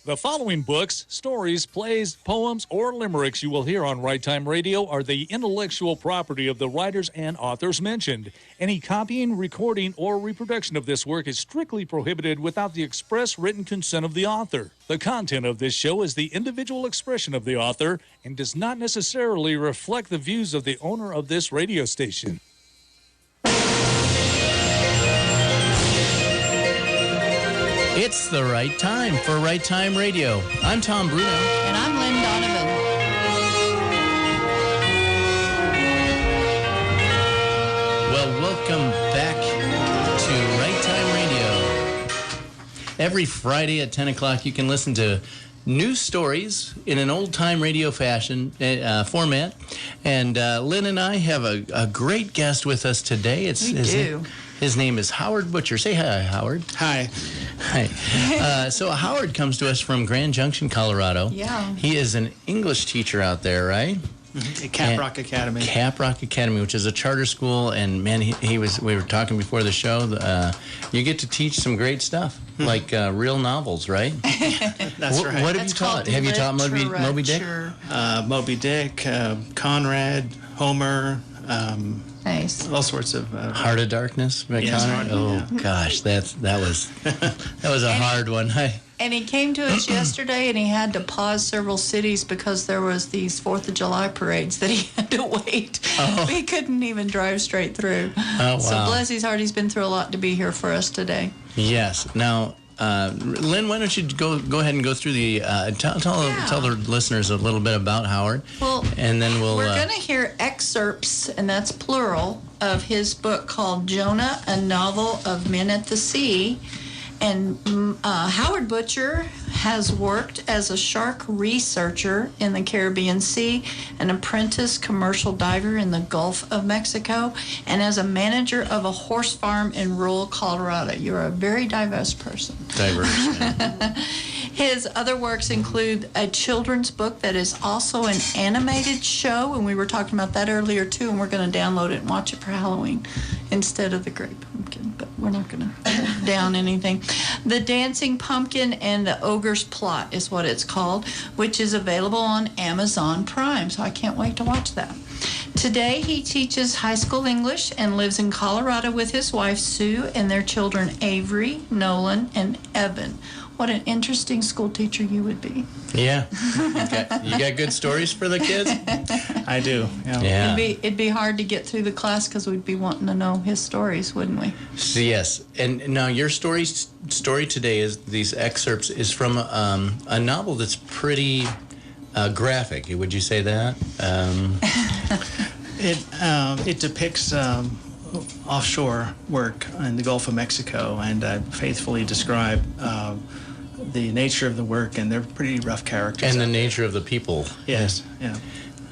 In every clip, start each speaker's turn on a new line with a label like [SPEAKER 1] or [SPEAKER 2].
[SPEAKER 1] The following books, stories, plays, poems, or limericks you will hear on Right Time Radio are the intellectual property of the writers and authors mentioned. Any copying, recording, or reproduction of this work is strictly prohibited without the express written consent of the author. The content of this show is the individual expression of the author and does not necessarily reflect the views of the owner of this radio station.
[SPEAKER 2] It's the right time for Right Time Radio. I'm Tom Bruno.
[SPEAKER 3] And I'm Lynn Donovan.
[SPEAKER 2] Well, welcome back to Right Time Radio. Every Friday at 10 o'clock, you can listen to news stories in an old-time radio fashion format. And Lynn and I have a great guest with us today.
[SPEAKER 3] We do.
[SPEAKER 2] His name is Howard Butcher. Say hi, Howard.
[SPEAKER 4] Hi.
[SPEAKER 2] Hi. So Howard comes to us from Grand Junction, Colorado.
[SPEAKER 3] Yeah.
[SPEAKER 2] He is an English teacher out there, right?
[SPEAKER 4] Mm-hmm. Caprock Academy.
[SPEAKER 2] Caprock Academy, which is a charter school, and man, we were talking before the show. You get to teach some great stuff, like real novels, right?
[SPEAKER 4] That's right.
[SPEAKER 2] What have you taught? Have you taught Moby Dick?
[SPEAKER 4] Moby Dick, Conrad, Homer.
[SPEAKER 3] Nice.
[SPEAKER 4] All sorts of
[SPEAKER 2] Heart of Darkness by Conrad. Oh gosh, that was a hard one.
[SPEAKER 3] And he came to us yesterday, and he had to pause several cities because there was these 4th of July parades that he had to wait. Oh. He couldn't even drive straight through.
[SPEAKER 2] Oh, wow.
[SPEAKER 3] So bless his heart, he's been through a lot to be here for us today.
[SPEAKER 2] Yes. Now, Lynn, why don't you go ahead and go through the tell the listeners a little bit about Howard.
[SPEAKER 3] Well,
[SPEAKER 2] and then
[SPEAKER 3] we're going to hear excerpts, and that's plural, of his book called Jonah, a Novel of Men at the Sea. And Howard Butcher has worked as a shark researcher in the Caribbean Sea, an apprentice commercial diver in the Gulf of Mexico, and as a manager of a horse farm in rural Colorado. You're a very diverse person.
[SPEAKER 2] Diverse, yeah.
[SPEAKER 3] His other works include a children's book that is also an animated show, and we were talking about that earlier too, and we're going to download it and watch it for Halloween instead of the Great Pumpkin, but we're not going to down anything. The Dancing Pumpkin and the Ogre's Plot is what it's called, which is available on Amazon Prime, so I can't wait to watch that. Today, he teaches high school English and lives in Colorado with his wife, Sue, and their children, Avery, Nolan, and Evan. What an interesting school teacher you would be.
[SPEAKER 2] Yeah. You got good stories for the kids?
[SPEAKER 4] I do. Yeah.
[SPEAKER 3] It'd be hard to get through the class because we'd be wanting to know his stories, wouldn't we?
[SPEAKER 2] So, yes. And now your story today is these excerpts is from a novel that's pretty graphic. Would you say that?
[SPEAKER 4] It depicts offshore work in the Gulf of Mexico, and faithfully describe the nature of the work, and they're pretty rough characters.
[SPEAKER 2] And the nature of the people.
[SPEAKER 4] Yes, yeah.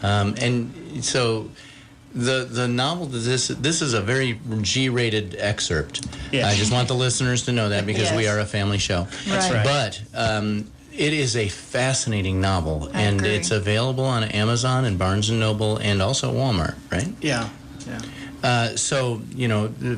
[SPEAKER 2] And so the novel, this is a very G-rated excerpt.
[SPEAKER 4] Yes.
[SPEAKER 2] I just want the listeners to know that because
[SPEAKER 3] Yes.
[SPEAKER 2] we are a family show.
[SPEAKER 4] That's right.
[SPEAKER 2] But it is a fascinating novel,
[SPEAKER 3] I
[SPEAKER 2] and
[SPEAKER 3] agree.
[SPEAKER 2] it's available on Amazon and Barnes & Noble and also Walmart, right?
[SPEAKER 4] Yeah.
[SPEAKER 2] So,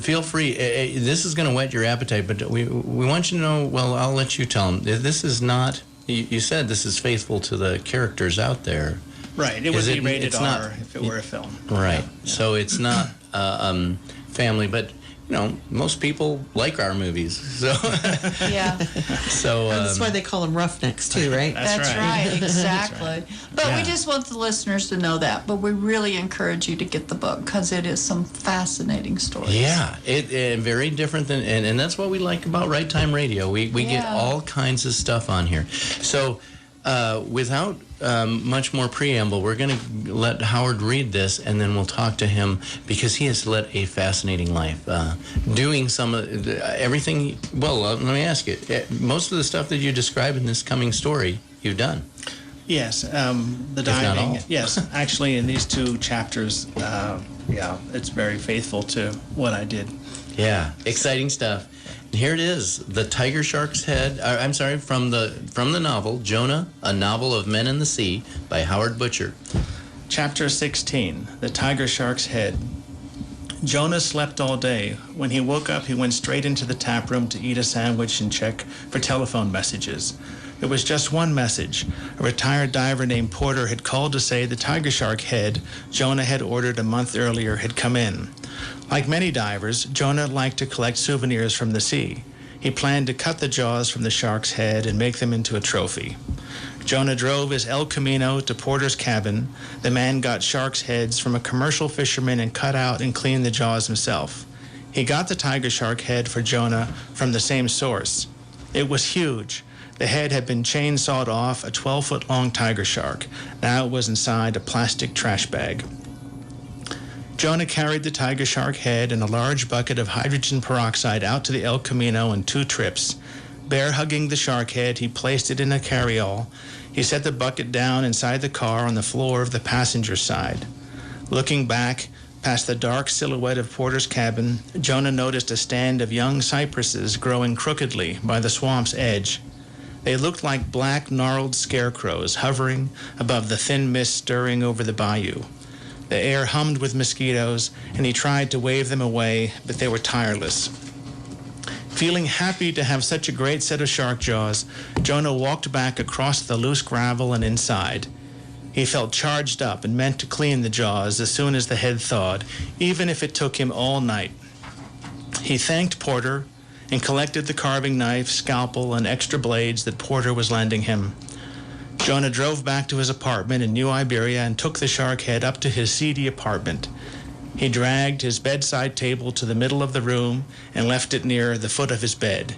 [SPEAKER 2] feel free. This is going to whet your appetite, but we want you to know, well, I'll let you tell them. This is not, you said this is faithful to the characters out there.
[SPEAKER 4] Right. It would be rated
[SPEAKER 2] it's
[SPEAKER 4] R
[SPEAKER 2] not,
[SPEAKER 4] if it were a film.
[SPEAKER 2] Right.
[SPEAKER 4] Yeah.
[SPEAKER 2] So it's not family, but, most people like our movies. So,
[SPEAKER 3] Yeah.
[SPEAKER 2] so
[SPEAKER 5] That's why they call them roughnecks, too, right?
[SPEAKER 3] That's right, exactly.
[SPEAKER 4] right.
[SPEAKER 3] But
[SPEAKER 2] Yeah.
[SPEAKER 3] we just want the listeners to know that. But we really encourage you to get the book because it is some fascinating stories.
[SPEAKER 2] yeah, it very different than, and that's what we like about Right Time Radio. We get
[SPEAKER 3] Yeah.
[SPEAKER 2] all kinds of stuff on here. So without much more preamble, we're going to let Howard read this, and then we'll talk to him because he has led a fascinating life, doing some of everything. Well, let me ask you: most of the stuff that you describe in this coming story, you've done.
[SPEAKER 4] Yes, the
[SPEAKER 2] not
[SPEAKER 4] diving.
[SPEAKER 2] all.
[SPEAKER 4] Yes, actually, in these 2 chapters, it's very faithful to what I did.
[SPEAKER 2] Yeah, exciting stuff. Here it is, The Tiger Shark's Head. From the novel Jonah, a Novel of Men in the Sea by Howard Butcher.
[SPEAKER 4] Chapter 16, The Tiger Shark's Head. Jonah slept all day. When he woke up, he went straight into the tap room to eat a sandwich and check for telephone messages. It was just one message. A retired diver named Porter had called to say the tiger shark head Jonah had ordered a month earlier had come in. Like many divers, Jonah liked to collect souvenirs from the sea. He planned to cut the jaws from the shark's head and make them into a trophy. Jonah drove his El Camino to Porter's cabin. The man got shark's heads from a commercial fisherman and cut out and cleaned the jaws himself. He got the tiger shark head for Jonah from the same source. It was huge. The head had been chainsawed off a 12-foot-long tiger shark. Now it was inside a plastic trash bag. Jonah carried the tiger shark head and a large bucket of hydrogen peroxide out to the El Camino in 2 trips. Bear hugging the shark head, he placed it in a carryall. He set the bucket down inside the car on the floor of the passenger side. Looking back, past the dark silhouette of Porter's cabin, Jonah noticed a stand of young cypresses growing crookedly by the swamp's edge. They looked like black, gnarled scarecrows hovering above the thin mist stirring over the bayou. The air hummed with mosquitoes, and he tried to wave them away, but they were tireless. Feeling happy to have such a great set of shark jaws, Jonah walked back across the loose gravel and inside. He felt charged up and meant to clean the jaws as soon as the head thawed, even if it took him all night. He thanked Porter and collected the carving knife, scalpel, and extra blades that Porter was lending him. Jonah drove back to his apartment in New Iberia and took the shark head up to his seedy apartment. He dragged his bedside table to the middle of the room and left it near the foot of his bed.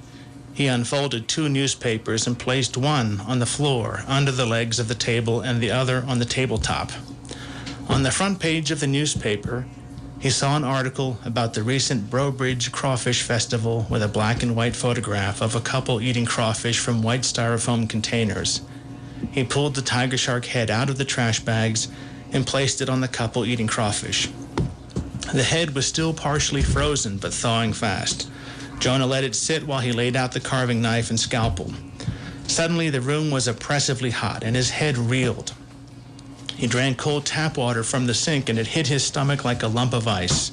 [SPEAKER 4] He unfolded 2 newspapers and placed one on the floor under the legs of the table and the other on the tabletop. On the front page of the newspaper, he saw an article about the recent Brobridge Crawfish Festival with a black and white photograph of a couple eating crawfish from white styrofoam containers. He pulled the tiger shark head out of the trash bags and placed it on the couple eating crawfish. The head was still partially frozen, but thawing fast. Jonah let it sit while he laid out the carving knife and scalpel. Suddenly, the room was oppressively hot, and his head reeled. He drank cold tap water from the sink, and it hit his stomach like a lump of ice.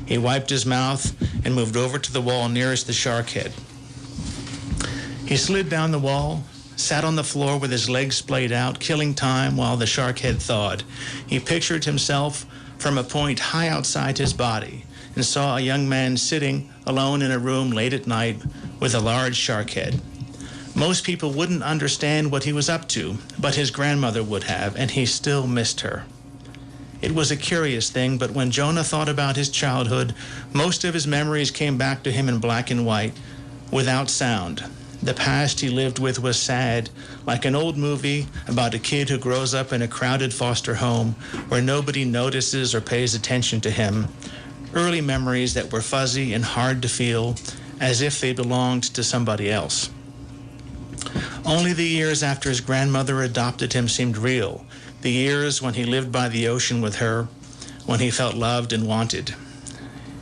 [SPEAKER 4] He wiped his mouth and moved over to the wall nearest the shark head. He slid down the wall, sat on the floor with his legs splayed out, killing time while the shark head thawed. He pictured himself from a point high outside his body and saw a young man sitting alone in a room late at night with a large shark head. Most people wouldn't understand what he was up to, but his grandmother would have, and he still missed her. It was a curious thing, but when Jonah thought about his childhood, most of his memories came back to him in black and white, without sound. The past he lived with was sad, like an old movie about a kid who grows up in a crowded foster home where nobody notices or pays attention to him. Early memories that were fuzzy and hard to feel, as if they belonged to somebody else. Only the years after his grandmother adopted him seemed real, the years when he lived by the ocean with her, when he felt loved and wanted.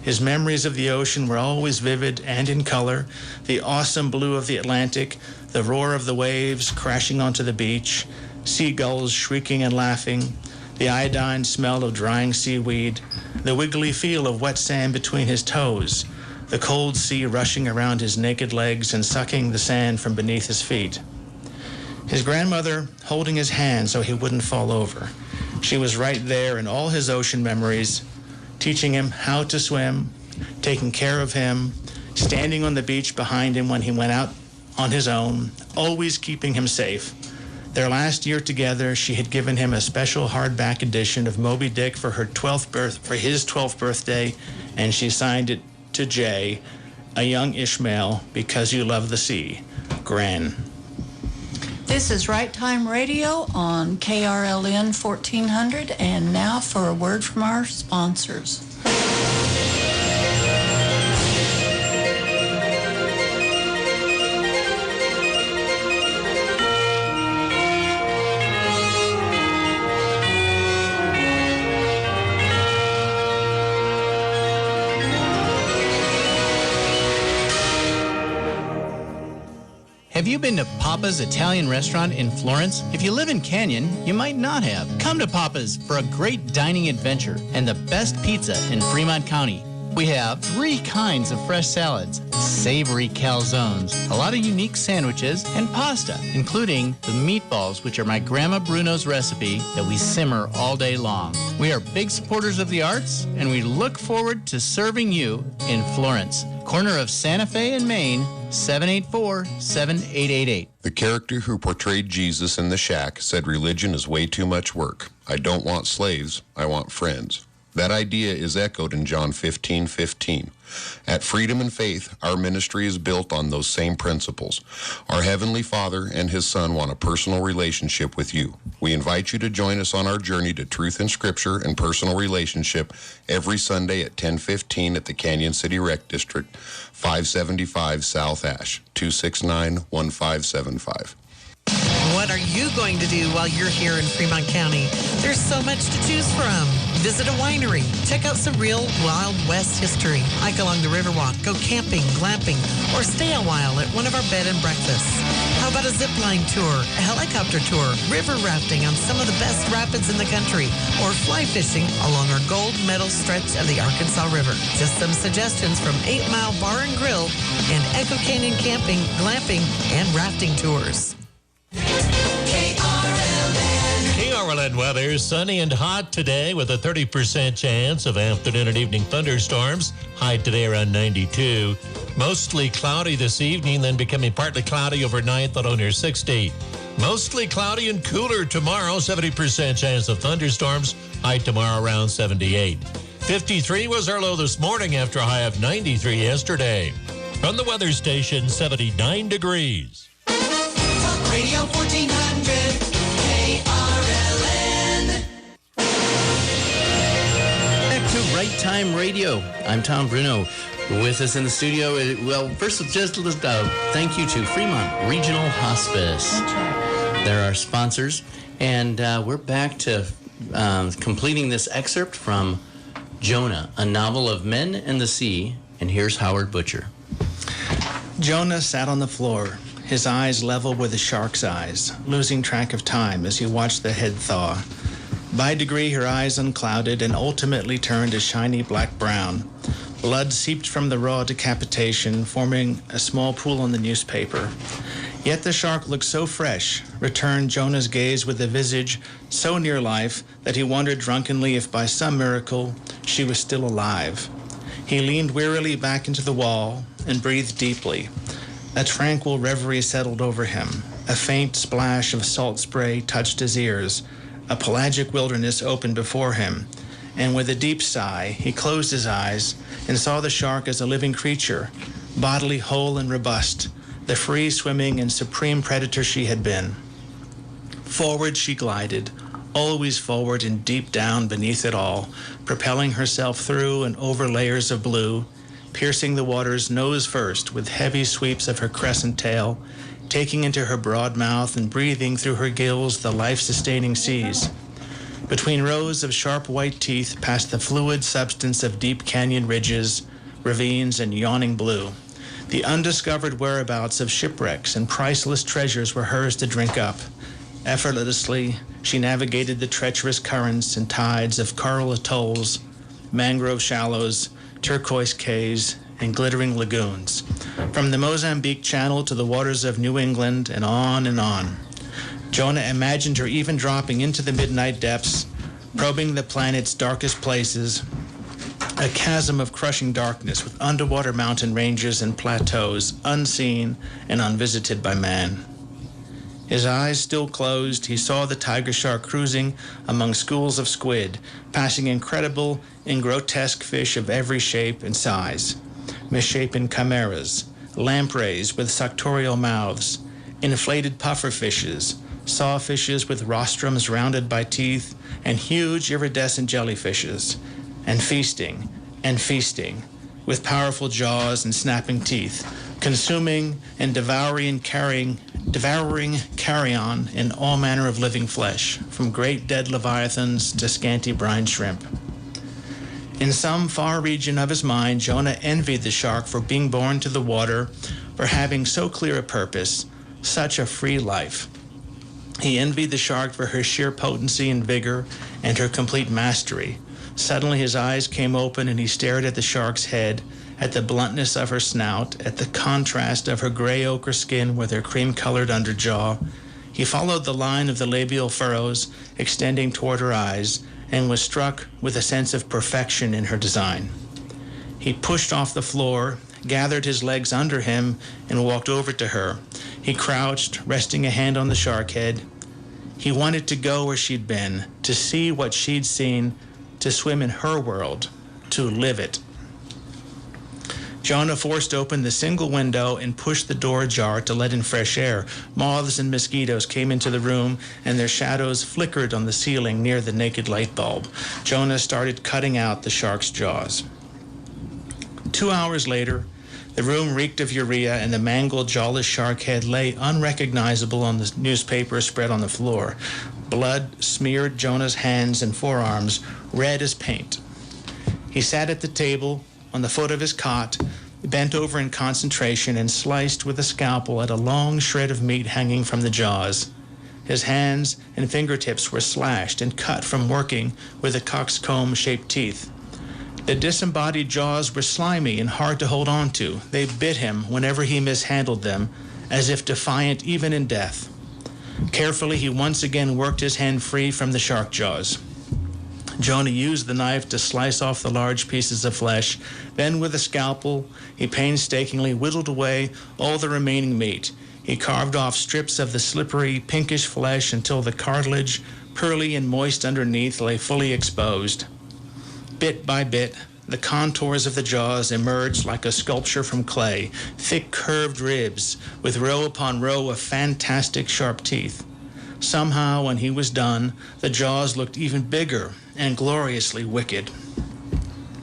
[SPEAKER 4] His memories of the ocean were always vivid and in color, the awesome blue of the Atlantic, the roar of the waves crashing onto the beach, seagulls shrieking and laughing, the iodine smell of drying seaweed, the wiggly feel of wet sand between his toes, the cold sea rushing around his naked legs and sucking the sand from beneath his feet. His grandmother holding his hand so he wouldn't fall over. She was right there in all his ocean memories, teaching him how to swim, taking care of him, standing on the beach behind him when he went out on his own, always keeping him safe. Their last year together, she had given him a special hardback edition of Moby Dick for his 12th birthday, and she signed it to Jay, a young Ishmael, because you love the sea. Gran.
[SPEAKER 3] This is Right Time Radio on KRLN 1400, and now for a word from our sponsors.
[SPEAKER 6] Have you been to Papa's Italian restaurant in Florence? If you live in Canyon, you might not have. Come to Papa's for a great dining adventure and the best pizza in Fremont County. We have 3 kinds of fresh salads, savory calzones, a lot of unique sandwiches, and pasta, including the meatballs, which are my Grandma Bruno's recipe that we simmer all day long. We are big supporters of the arts, and we look forward to serving you in Florence, corner of Santa Fe and Maine, 784-7888.
[SPEAKER 7] The character who portrayed Jesus in The Shack said religion is way too much work. I don't want slaves, I want friends. That idea is echoed in John 15:15. At Freedom and Faith, our ministry is built on those same principles. Our Heavenly Father and His Son want a personal relationship with you. We invite you to join us on our journey to truth in Scripture and personal relationship every Sunday at 10:15 at the Canyon City Rec District, 575 South Ash, 269-1575.
[SPEAKER 5] What are you going to do while you're here in Fremont County? There's so much to choose from. Visit a winery. Check out some real Wild West history. Hike along the Riverwalk. Go camping, glamping, or stay a while at one of our bed and breakfasts. How about a zip line tour, a helicopter tour, river rafting on some of the best rapids in the country, or fly fishing along our gold medal stretch of the Arkansas River? Just some suggestions from 8 Mile Bar and Grill and Echo Canyon camping, glamping, and rafting tours.
[SPEAKER 8] KRLN weather, sunny and hot today with a 30% chance of afternoon and evening thunderstorms. High today around 92. Mostly cloudy this evening, then becoming partly cloudy overnight, that'll near 60. Mostly cloudy and cooler tomorrow, 70% chance of thunderstorms. High tomorrow around 78. 53 was our low this morning after a high of 93 yesterday. From the weather station, 79 degrees.
[SPEAKER 9] Radio 1400, KRLN.
[SPEAKER 2] Back to Right Time Radio. I'm Tom Bruno. With us in the studio, well, first, just thank you to Fremont Regional Hospice. They're our sponsors. And we're back to completing this excerpt from Jonah, a novel of men and the sea. And here's Howard Butcher.
[SPEAKER 4] Jonah sat on the floor, his eyes level with a shark's eyes, losing track of time as he watched the head thaw. By degree, her eyes unclouded and ultimately turned a shiny black-brown. Blood seeped from the raw decapitation, forming a small pool on the newspaper. Yet the shark looked so fresh, returned Jonah's gaze with a visage so near life that he wondered drunkenly if by some miracle she was still alive. He leaned wearily back into the wall and breathed deeply. A tranquil reverie settled over him. A faint splash of salt spray touched his ears. A pelagic wilderness opened before him. And with a deep sigh, he closed his eyes and saw the shark as a living creature, bodily whole and robust, the free-swimming and supreme predator she had been. Forward she glided, always forward and deep down beneath it all, propelling herself through and over layers of blue, piercing the waters nose first with heavy sweeps of her crescent tail, taking into her broad mouth and breathing through her gills the life-sustaining seas. Between rows of sharp white teeth passed the fluid substance of deep canyon ridges, ravines, and yawning blue. The undiscovered whereabouts of shipwrecks and priceless treasures were hers to drink up. Effortlessly, she navigated the treacherous currents and tides of coral atolls, mangrove shallows, turquoise cays, and glittering lagoons, from the Mozambique Channel to the waters of New England and on and on. Jonah imagined her even dropping into the midnight depths, probing the planet's darkest places, a chasm of crushing darkness with underwater mountain ranges and plateaus, unseen and unvisited by man. His eyes still closed, he saw the tiger shark cruising among schools of squid, passing incredible and grotesque fish of every shape and size, misshapen chimeras, lampreys with suctorial mouths, inflated puffer fishes, sawfishes with rostrums rounded by teeth, and huge iridescent jellyfishes, and feasting, with powerful jaws and snapping teeth, consuming and devouring carrion in all manner of living flesh, from great dead leviathans to scanty brine shrimp. In some far region of his mind, Jonah envied the shark for being born to the water, for having so clear a purpose, such a free life. He envied the shark for her sheer potency and vigor and her complete mastery, Suddenly his eyes came open and he stared at the shark's head, at the bluntness of her snout, at the contrast of her gray ochre skin with her cream-colored underjaw. He followed the line of the labial furrows extending toward her eyes and was struck with a sense of perfection in her design. He pushed off the floor, gathered his legs under him, and walked over to her. He crouched, resting a hand on the shark head. He wanted to go where she'd been, to see what she'd seen, to swim in her world, to live it. Jonah forced open the single window and pushed the door ajar to let in fresh air. Moths and mosquitoes came into the room, and their shadows flickered on the ceiling near the naked light bulb. Jonah started cutting out the shark's jaws. 2 hours later, the room reeked of urea, and the mangled, jawless shark head lay unrecognizable on the newspaper spread on the floor. Blood smeared Jonah's hands and forearms, red as paint. He sat at the table, on the foot of his cot, bent over in concentration, and sliced with a scalpel at a long shred of meat hanging from the jaws. His hands and fingertips were slashed and cut from working with the coxcomb-shaped teeth. The disembodied jaws were slimy and hard to hold on to. They bit him whenever he mishandled them, as if defiant even in death. Carefully, he once again worked his hand free from the shark jaws. Jonah used the knife to slice off the large pieces of flesh. Then, with a scalpel, he painstakingly whittled away all the remaining meat. He carved off strips of the slippery, pinkish flesh until the cartilage, pearly and moist underneath, lay fully exposed. Bit by bit, the contours of the jaws emerged like a sculpture from clay, thick curved ribs with row upon row of fantastic sharp teeth. Somehow, when he was done, the jaws looked even bigger and gloriously wicked.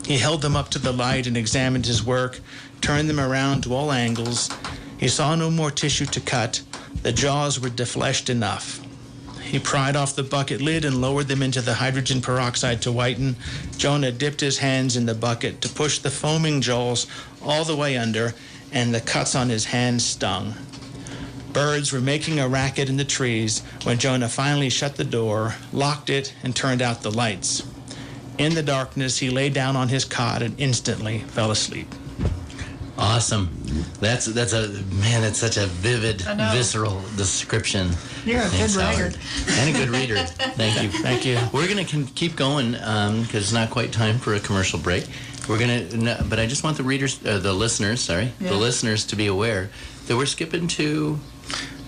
[SPEAKER 4] He held them up to the light and examined his work, turned them around to all angles. He saw no more tissue to cut. The jaws were defleshed enough. He pried off the bucket lid and lowered them into the hydrogen peroxide to whiten. Jonah dipped his hands in the bucket to push the foaming jaws all the way under, and the cuts on his hands stung. Birds were making a racket in the trees when Jonah finally shut the door, locked it, and turned out the lights. In the darkness, he lay down on his cot and instantly fell asleep.
[SPEAKER 2] Awesome. That's such a vivid, visceral description.
[SPEAKER 3] You're a good writer.
[SPEAKER 2] And a good reader. Thank you.
[SPEAKER 4] Thank you.
[SPEAKER 2] We're going to keep going because it's not quite time for a commercial break. But I just want the listeners to be aware that we're skipping to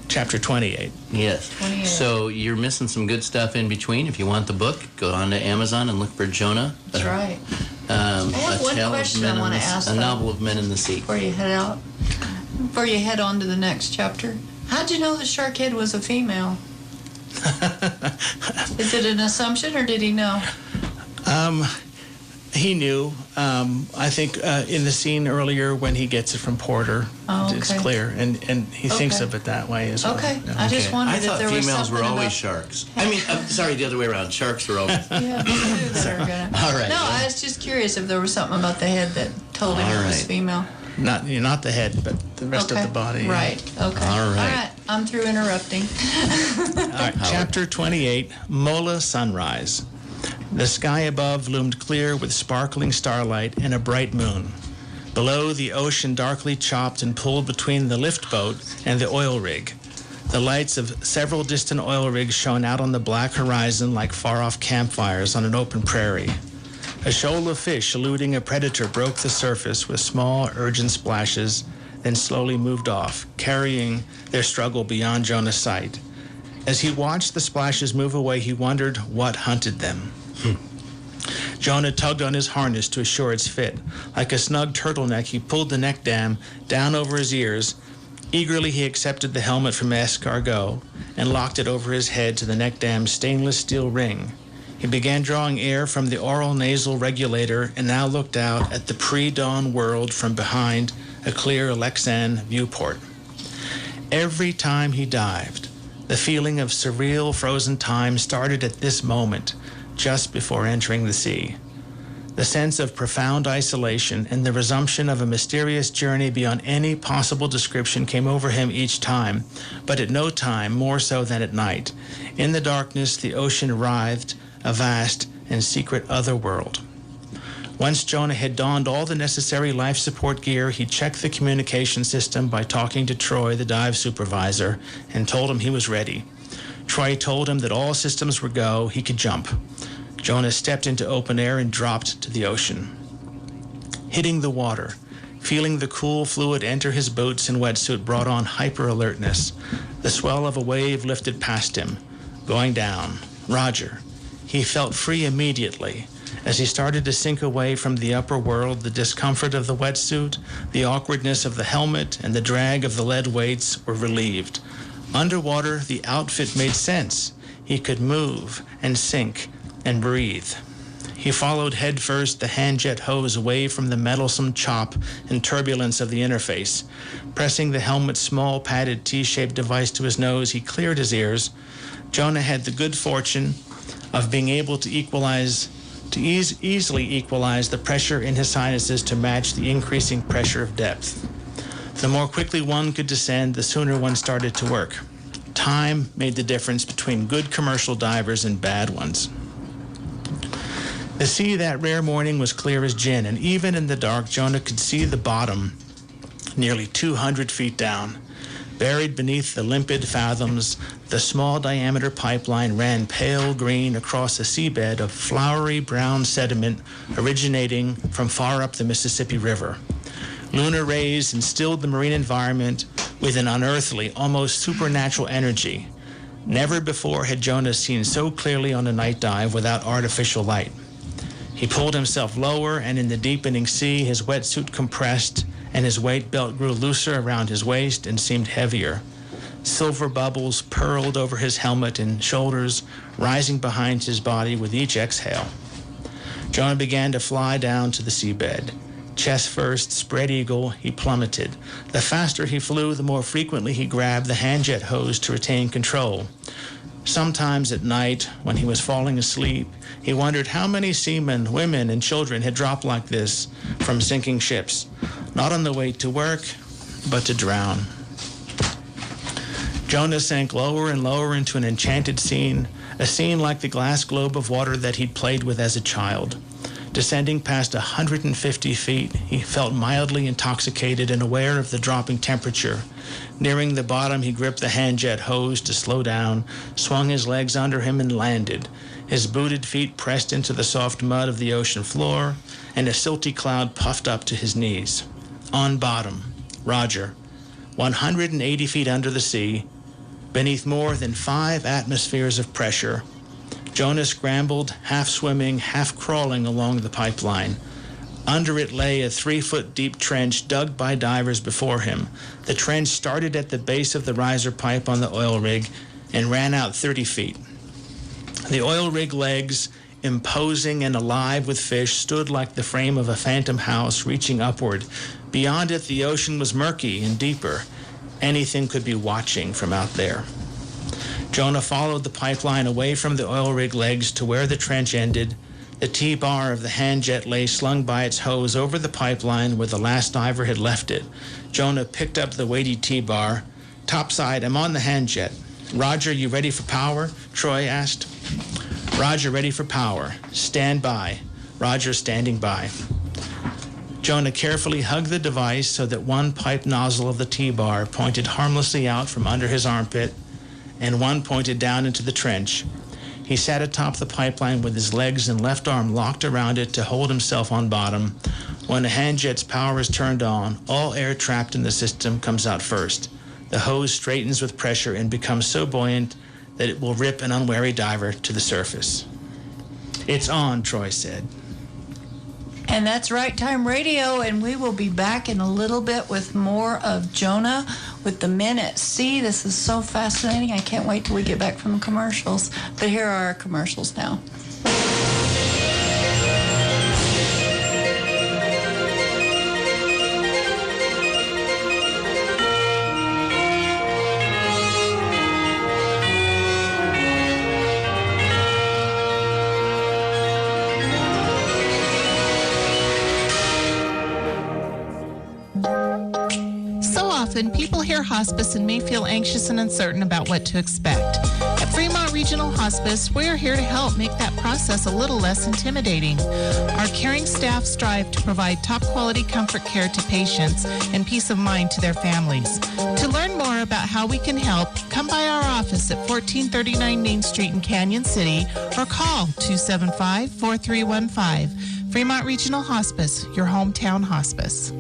[SPEAKER 4] Chapter 28.
[SPEAKER 2] Yes.
[SPEAKER 3] 28.
[SPEAKER 2] So you're missing some good stuff in between. If you want the book, go on to Amazon and look for Jonah.
[SPEAKER 3] That's right. I have one question I want to ask.
[SPEAKER 2] A novel of men in the sea.
[SPEAKER 3] Before you head on to the next chapter. How'd you know the shark head was a female? Is it an assumption, or did he know?
[SPEAKER 4] He knew. I think in the scene earlier when he gets it from Porter, it's clear, and he thinks of it that way as well.
[SPEAKER 3] Okay.
[SPEAKER 4] Yeah.
[SPEAKER 3] I just wondered if there was something
[SPEAKER 2] I thought females were always
[SPEAKER 3] about...
[SPEAKER 2] sharks. I mean, I'm sorry, the other way around. Sharks were always...
[SPEAKER 3] Yeah,
[SPEAKER 2] All right.
[SPEAKER 3] No, I was just curious if there was something about the head that told him it was female.
[SPEAKER 4] Not the head, but the rest of the body.
[SPEAKER 3] Right. Okay.
[SPEAKER 2] All right.
[SPEAKER 3] I'm through interrupting.
[SPEAKER 4] All right. Chapter 28, Mola Sunrise. The sky above loomed clear with sparkling starlight and a bright moon. Below, the ocean darkly chopped and pulled between the lift boat and the oil rig. The lights of several distant oil rigs shone out on the black horizon like far-off campfires on an open prairie. A shoal of fish eluding a predator broke the surface with small, urgent splashes, then slowly moved off, carrying their struggle beyond Jonah's sight. As he watched the splashes move away, he wondered what hunted them. Jonah tugged on his harness to assure its fit. Like a snug turtleneck, he pulled the neck dam down over his ears. Eagerly, he accepted the helmet from escargot and locked it over his head to the neck dam's stainless steel ring. He began drawing air from the oral nasal regulator and now looked out at the pre-dawn world from behind a clear Lexan viewport. Every time he dived, the feeling of surreal frozen time started at this moment, just before entering the sea. The sense of profound isolation and the resumption of a mysterious journey beyond any possible description came over him each time, but at no time more so than at night. In the darkness, the ocean writhed, a vast and secret other world. Once Jonah had donned all the necessary life support gear, he checked the communication system by talking to Troy, the dive supervisor, and told him he was ready. Troy told him that all systems were go, he could jump. Jonah stepped into open air and dropped to the ocean. Hitting the water, feeling the cool fluid enter his boots and wetsuit brought on hyper-alertness. The swell of a wave lifted past him. Going down. Roger. He felt free immediately. As he started to sink away from the upper world, the discomfort of the wetsuit, the awkwardness of the helmet, and the drag of the lead weights were relieved. Underwater, the outfit made sense. He could move and sink and breathe. He followed headfirst the hand-jet hose away from the meddlesome chop and turbulence of the interface. Pressing the helmet's small padded T-shaped device to his nose, he cleared his ears. Jonah had the good fortune of being able to easily equalize the pressure in his sinuses to match the increasing pressure of depth. The more quickly one could descend, the sooner one started to work. Time made the difference between good commercial divers and bad ones. The sea that rare morning was clear as gin, and even in the dark, Jonah could see the bottom nearly 200 feet down. Buried beneath the limpid fathoms, the small diameter pipeline ran pale green across a seabed of flowery brown sediment originating from far up the Mississippi River. Lunar rays instilled the marine environment with an unearthly, almost supernatural energy. Never before had Jonah seen so clearly on a night dive without artificial light. He pulled himself lower, and in the deepening sea, his wetsuit compressed, and his weight belt grew looser around his waist and seemed heavier. Silver bubbles purled over his helmet and shoulders, rising behind his body with each exhale. Jonah began to fly down to the seabed. Chest first, spread eagle, he plummeted. The faster he flew, the more frequently he grabbed the hand-jet hose to retain control. Sometimes at night, when he was falling asleep, he wondered how many seamen, women, and children had dropped like this from sinking ships, not on the way to work, but to drown. Jonah sank lower and lower into an enchanted scene, a scene like the glass globe of water that he'd played with as a child. Descending past 150 feet, he felt mildly intoxicated and aware of the dropping temperature. Nearing the bottom, he gripped the hand-jet hose to slow down, swung his legs under him, and landed. His booted feet pressed into the soft mud of the ocean floor, and a silty cloud puffed up to his knees. On bottom, Roger, 180 feet under the sea, beneath more than 5 atmospheres of pressure, Jonah scrambled, half swimming, half crawling along the pipeline. Under it lay a 3-foot-deep trench dug by divers before him. The trench started at the base of the riser pipe on the oil rig and ran out 30 feet. The oil rig legs, imposing and alive with fish, stood like the frame of a phantom house reaching upward. Beyond it, the ocean was murky and deeper. Anything could be watching from out there. Jonah followed the pipeline away from the oil rig legs to where the trench ended. The T-bar of the hand-jet lay slung by its hose over the pipeline where the last diver had left it. Jonah picked up the weighty T-bar. Topside, I'm on the hand-jet. Roger, you ready for power? Troy asked. Roger, ready for power. Stand by. Roger, standing by. Jonah carefully hugged the device so that one pipe nozzle of the T-bar pointed harmlessly out from under his armpit, and one pointed down into the trench. He sat atop the pipeline with his legs and left arm locked around it to hold himself on bottom. When the hand-jet's power is turned on, all air trapped in the system comes out first. The hose straightens with pressure and becomes so buoyant that it will rip an unwary diver to the surface. It's on, Troy said.
[SPEAKER 3] And that's Right Time Radio, and we will be back in a little bit with more of Jonah with the men at sea. This is so fascinating. I can't wait till we get back from the commercials. But here are our commercials now.
[SPEAKER 5] People hear hospice and may feel anxious and uncertain about what to expect. At Fremont Fremont Regional Hospice, we are here to help make that process a little less intimidating. Our caring staff strive to provide top-quality comfort care to patients and peace of mind to their families. To learn more about how we can help, come by our office at 1439 Main Street in Canyon City or call 275-4315. Fremont Regional Hospice, your hometown hospice.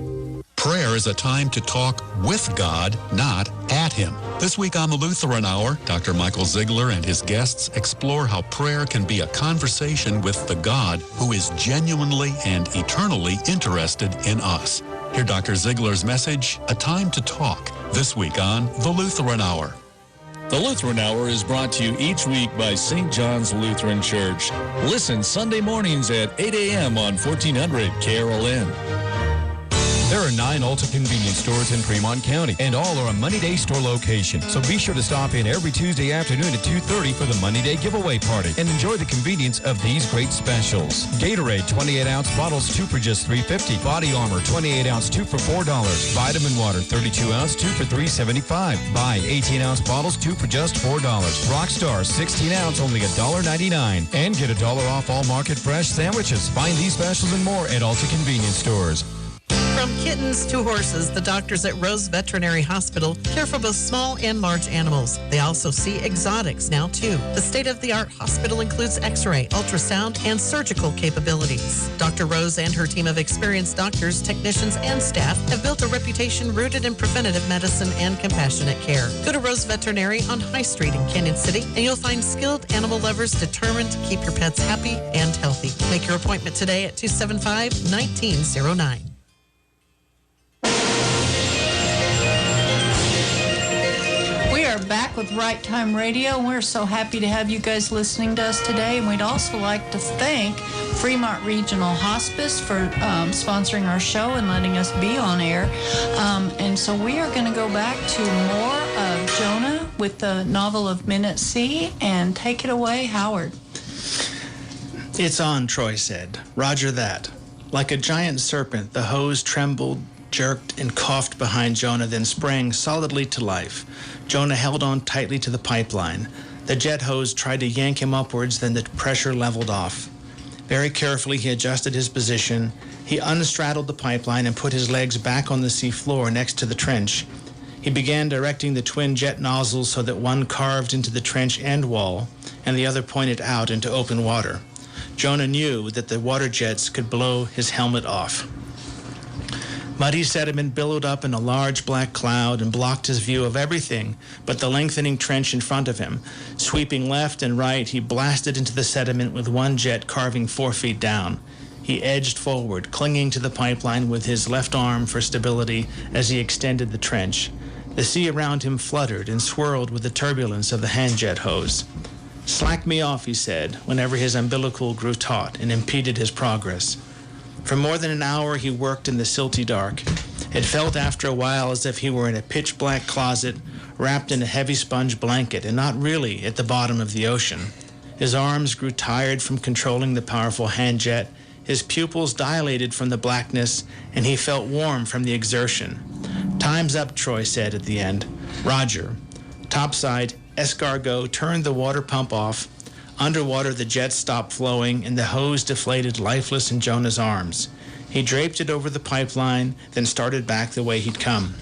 [SPEAKER 10] Prayer is a time to talk with God, not at Him. This week on the Lutheran Hour, Dr. Michael Ziegler and his guests explore how prayer can be a conversation with the God who is genuinely and eternally interested in us. Hear Dr. Ziegler's message, A Time to Talk, this week on the Lutheran Hour.
[SPEAKER 1] The Lutheran Hour is brought to you each week by St. John's Lutheran Church. Listen Sunday mornings at 8 a.m. on 1400 KRLN.
[SPEAKER 11] There are 9 Ulta convenience stores in Fremont County, and all are a Money Day store location. So be sure to stop in every Tuesday afternoon at 2:30 for the Money Day giveaway party and enjoy the convenience of these great specials. Gatorade 28-ounce bottles, 2 for just $3.50. Body Armor 28-ounce, 2 for $4. Vitamin Water 32-ounce, 2 for $3.75. Buy 18-ounce bottles, 2 for just $4. Rockstar 16-ounce, only $1.99. And get $1 off all Market Fresh sandwiches. Find these specials and more at Ulta convenience stores.
[SPEAKER 5] From kittens to horses, the doctors at Rose Veterinary Hospital care for both small and large animals. They also see exotics now, too. The state-of-the-art hospital includes x-ray, ultrasound, and surgical capabilities. Dr. Rose and her team of experienced doctors, technicians, and staff have built a reputation rooted in preventative medicine and compassionate care. Go to Rose Veterinary on High Street in Canyon City, and you'll find skilled animal lovers determined to keep your pets happy and healthy. Make your appointment today at 275-1909.
[SPEAKER 3] Back with Right Time Radio, and we're so happy to have you guys listening to us today. And we'd also like to thank Fremont Regional Hospice for sponsoring our show and letting us be on air. And so we are going to go back to more of Jonah with the novel of Minute C, and take it away, Howard.
[SPEAKER 4] It's on, Troy said. Roger that. Like a giant serpent, the hose trembled, jerked, and coughed behind Jonah, then sprang solidly to life. Jonah held on tightly to the pipeline. The jet hose tried to yank him upwards, then the pressure leveled off. Very carefully, he adjusted his position. He unstraddled the pipeline and put his legs back on the sea floor next to the trench. He began directing the twin jet nozzles so that one carved into the trench end wall and the other pointed out into open water. Jonah knew that the water jets could blow his helmet off. Muddy sediment billowed up in a large black cloud and blocked his view of everything but the lengthening trench in front of him. Sweeping left and right, he blasted into the sediment with one jet carving 4 feet down. He edged forward, clinging to the pipeline with his left arm for stability as he extended the trench. The sea around him fluttered and swirled with the turbulence of the hand jet hose. "Slack me off," he said, whenever his umbilical grew taut and impeded his progress. For more than an hour he worked in the silty dark. It felt after a while as if he were in a pitch-black closet, wrapped in a heavy sponge blanket, and not really at the bottom of the ocean. His arms grew tired from controlling the powerful hand jet. His pupils dilated from the blackness, and he felt warm from the exertion. "Time's up," Troy said at the end. "Roger." Topside, escargot turned the water pump off. Underwater, the jet stopped flowing, and the hose deflated lifeless in Jonah's arms. He draped it over the pipeline, then started back the way he'd come.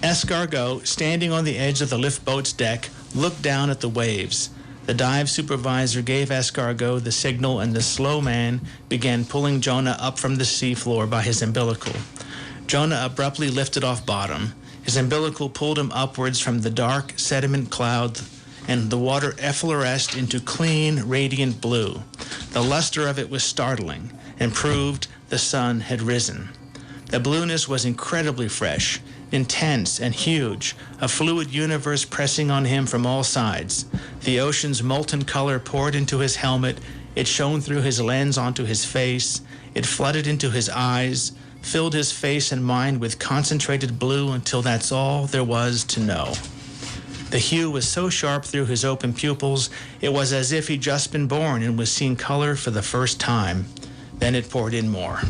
[SPEAKER 4] Escargot, standing on the edge of the lift boat's deck, looked down at the waves. The dive supervisor gave Escargot the signal, and the slow man began pulling Jonah up from the seafloor by his umbilical. Jonah abruptly lifted off bottom. His umbilical pulled him upwards from the dark sediment cloud, and the water effloresced into clean, radiant blue. The luster of it was startling and proved the sun had risen. The blueness was incredibly fresh, intense and huge, a fluid universe pressing on him from all sides. The ocean's molten color poured into his helmet. It shone through his lens onto his face. It flooded into his eyes, filled his face and mind with concentrated blue until that's all there was to know. The hue was so sharp through his open pupils, it was as if he'd just been born and was seeing color for the first time. Then it poured in more.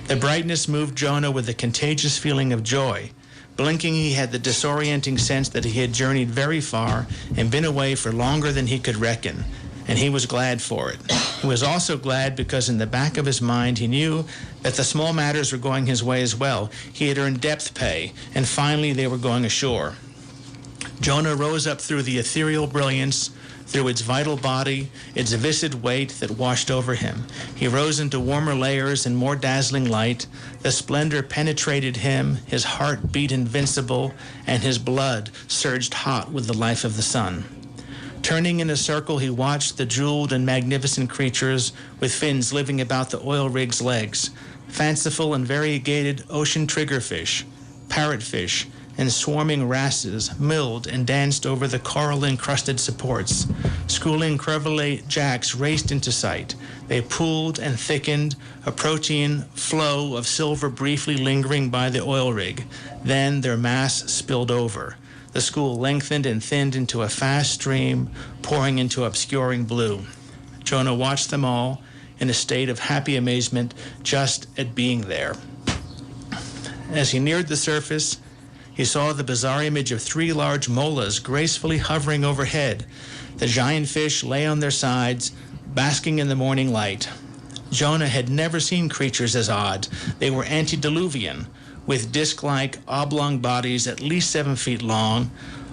[SPEAKER 4] The brightness moved Jonah with a contagious feeling of joy. Blinking, he had the disorienting sense that he had journeyed very far and been away for longer than he could reckon, and he was glad for it. He was also glad because in the back of his mind he knew that the small matters were going his way as well. He had earned depth pay, and finally they were going ashore. Jonah rose up through the ethereal brilliance, through its vital body, its viscid weight that washed over him. He rose into warmer layers and more dazzling light. The splendor penetrated him, his heart beat invincible, and his blood surged hot with the life of the sun. Turning in a circle, he watched the jeweled and magnificent creatures with fins living about the oil rig's legs, fanciful and variegated ocean triggerfish, parrotfish, and swarming wrasses milled and danced over the coral-encrusted supports. Schooling crevalle jacks raced into sight. They pooled and thickened, a protein flow of silver briefly lingering by the oil rig. Then their mass spilled over. The school lengthened and thinned into a fast stream, pouring into obscuring blue. Jonah watched them all in a state of happy amazement just at being there. As he neared the surface, he saw the bizarre image of 3 large molas gracefully hovering overhead. The giant fish lay on their sides, basking in the morning light. Jonah had never seen creatures as odd. They were antediluvian, with disc-like oblong bodies at least 7 feet long.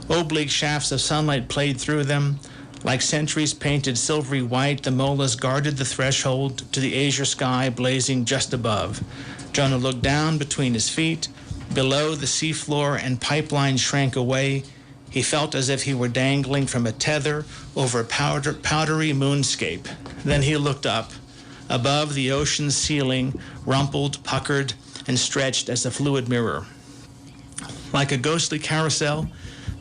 [SPEAKER 4] Oblique shafts of sunlight played through them. Like sentries painted silvery white, the molas guarded the threshold to the azure sky blazing just above. Jonah looked down between his feet. Below, the seafloor and pipeline shrank away. He felt as if he were dangling from a tether over a powdery moonscape. Then he looked up. Above, the ocean's ceiling rumpled, puckered, and stretched as a fluid mirror. Like a ghostly carousel,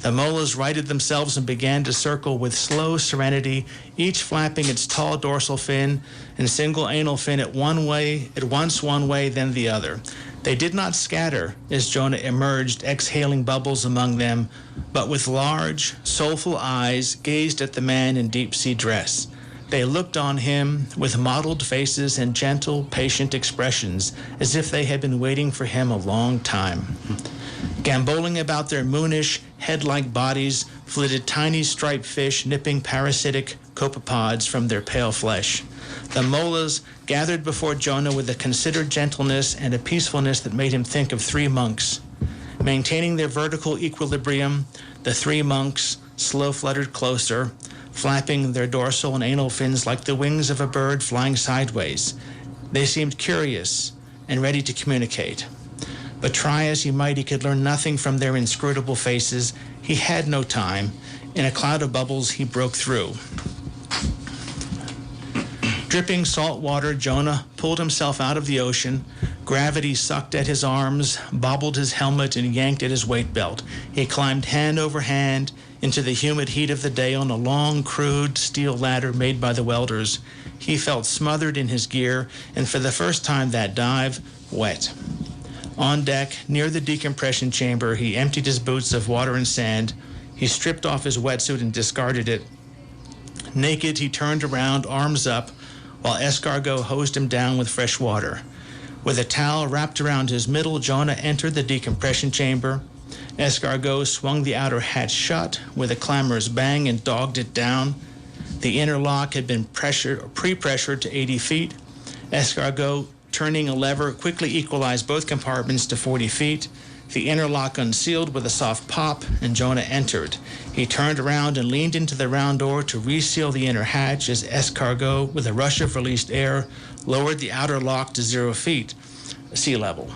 [SPEAKER 4] the molas righted themselves and began to circle with slow serenity, each flapping its tall dorsal fin and single anal fin at once one way, then the other. They did not scatter as Jonah emerged, exhaling bubbles among them, but with large, soulful eyes gazed at the man in deep-sea dress. They looked on him with mottled faces and gentle, patient expressions, as if they had been waiting for him a long time. Gamboling about their moonish, head-like bodies flitted tiny striped fish nipping parasitic copepods from their pale flesh. The molas gathered before Jonah with a considered gentleness and a peacefulness that made him think of 3 monks. Maintaining their vertical equilibrium, the 3 monks slow fluttered closer, flapping their dorsal and anal fins like the wings of a bird flying sideways. They seemed curious and ready to communicate. But try as he might, he could learn nothing from their inscrutable faces. He had no time. In a cloud of bubbles, he broke through. Dripping salt water, Jonah pulled himself out of the ocean. Gravity sucked at his arms, bobbled his helmet, and yanked at his weight belt. He climbed hand over hand into the humid heat of the day on a long, crude steel ladder made by the welders. He felt smothered in his gear, and for the first time that dive, wet. On deck, near the decompression chamber, he emptied his boots of water and sand. He stripped off his wetsuit and discarded it. Naked, he turned around, arms up, while escargot hosed him down with fresh water. With a towel wrapped around his middle, Jonah entered the decompression chamber. Escargot swung the outer hatch shut with a clamorous bang and dogged it down. The inner lock had been pre-pressured to 80 feet. Escargot, turning a lever, quickly equalized both compartments to 40 feet. The inner lock unsealed with a soft pop, and Jonah entered. He turned around and leaned into the round door to reseal the inner hatch as escargot, with a rush of released air, lowered the outer lock to 0 feet, sea level.